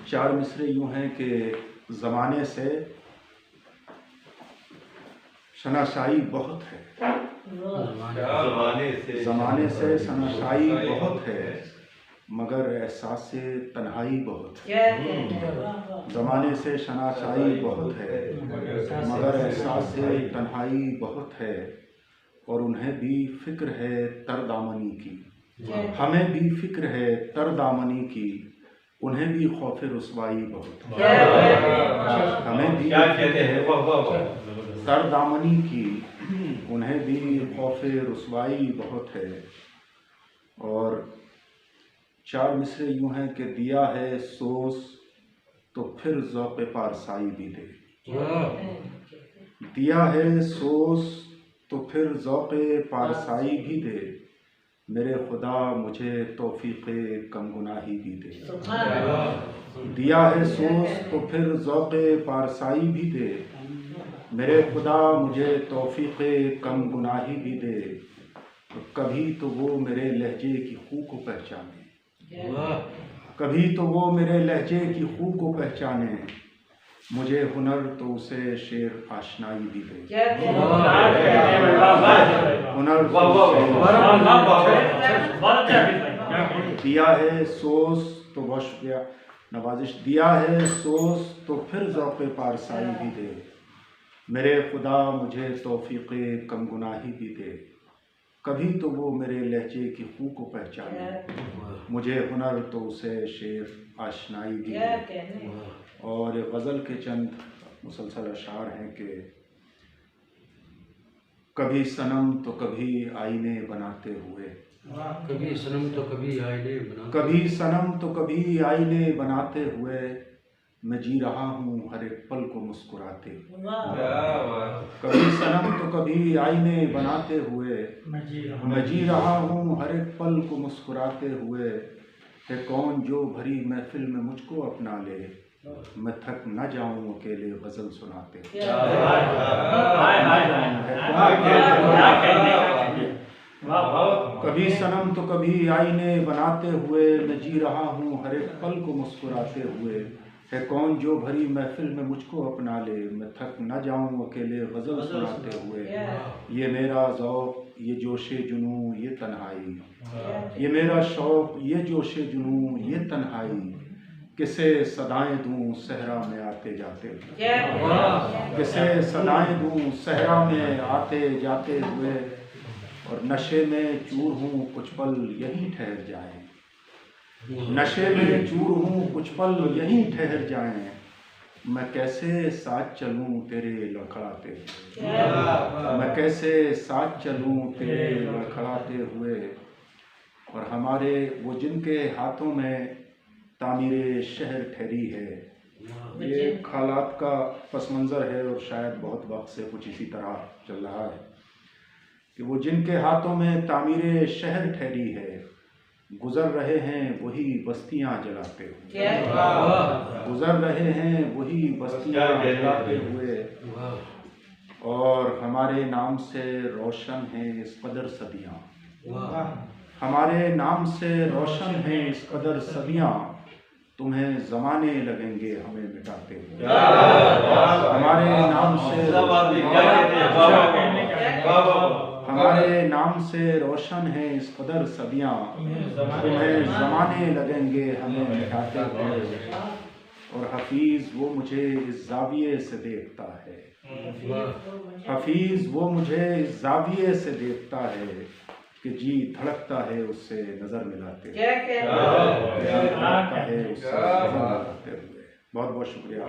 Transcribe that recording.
चार मिसरे यूं हैं कि ज़माने से शनाशाई बहुत है, ज़माने से शनाशाई बहुत है, मगर एहसास तन्हाई बहुत है। ज़माने से शनाशाई बहुत है, मगर एहसास तन्हाई बहुत है। और उन्हें भी फिक्र है तरदामनी की, हमें भी फिक्र है तरदामनी की। उन्हें भी खौफ रुसवाई बहुत है, हमें भी तरदामनी की, उन्हें भी खौफ रुसवाई बहुत है। और चार मिसरे यूं हैं कि दिया है सोस तो फिर ज़ौक़ पारसाई भी दे। दिया है सोस तो फिर ज़ौक़ पारसाई भी दे। मेरे खुदा मुझे तौफ़ीक़े कम गुनाही भी दे। दिया है सोस तो फिर ज़ौक़ पारसाई भी दे। मेरे खुदा मुझे तौफ़ीक़े कम गुनाही भी दे। कभी तो वो मेरे लहजे की खू को पहचाने, कभी तो वो मेरे लहजे की खू को पहचाने। मुझे हुनर तो उसे शेर आशनाई भी दे। हुनर दिया है सोस तो बहुत शुक्रिया नवाजिश। दिया है सोस तो फिर ज़ौक़ पारसाई भी दे। मेरे खुदा मुझे तौफ़ीक़े कम गुनाही भी दे। कभी तो वो मेरे लहजे की खू को पहचाने। मुझे हुनर तो उसे शेर आशनाई भी दे। और गज़ल के चंद मुसलसल अशार हैं कि कभी सनम तो कभी आईने बनाते हुए, कभी सनम तो कभी आईने बनाते, कभी सनम तो कभी आईने बनाते हुए। मैं जी रहा हूँ हर एक पल को मुस्कुराते हुए। कभी सनम तो कभी आईने बनाते हुए, मैं जी रहा हूँ हर एक पल को मुस्कुराते हुए। है कौन जो भरी महफिल में मुझको अपना ले, मैं थक न जाऊं अकेले गज़ल सुनाते। कभी सनम तो कभी आईने बनाते हुए, मैं जी रहा हूँ हर एक पल को मुस्कुराते हुए। है कौन जो भरी महफिल में मुझको अपना ले, मैं थक न जाऊं अकेले गज़ल सुनाते हुए। ये मेरा ज़ौक़ ये जोशे जुनूँ ये तन्हाई, ये मेरा शौक़ ये जोशे जुनूँ ये तन्हाई। किसे सदाएं दूँ सहरा में आते जाते हुए, किसे सदाएं दूँ सहरा में आते जाते हुए। और नशे में चूर हूँ कुछ पल यहीं ठहर जाएं, नशे में चूर हूँ कुछ पल यहीं ठहर जाएं। मैं कैसे साथ चलूँ तेरे लड़खड़ाते हुए, मैं कैसे साथ चलूँ तेरे लड़खड़ाते हुए। और हमारे वो जिनके हाथों में तामीरे शहर ठहरी है, ये हालात का पस मंज़र है और शायद बहुत वक्त से कुछ इसी तरह चल रहा है कि वो जिनके हाथों में तामीरे शहर ठहरी है, गुज़र रहे हैं वही बस्तियां जलाते हुए, गुज़र रहे हैं वही बस्तियां जलाते हुए। और हमारे नाम से रोशन है इस कदर सदियां, हमारे नाम से रोशन है इस कदर सदियां। तुम्हें ज़माने लगेंगे हमें मिटाते हुए। हमारे नाम से हमारे नाम से रोशन है इस कदर सदियां। तुम्हें ज़माने लगेंगे हमें मिटाते हुए। और हफीज़ वो मुझे इस ज़ाविये से देखता है, हफीज़ वो मुझे इस ज़ाविये से देखता है कि जी धड़कता है उससे नज़र मिलाते हुए, धड़कता है उससे नज़र मिलाते हुए। बहुत बहुत शुक्रिया।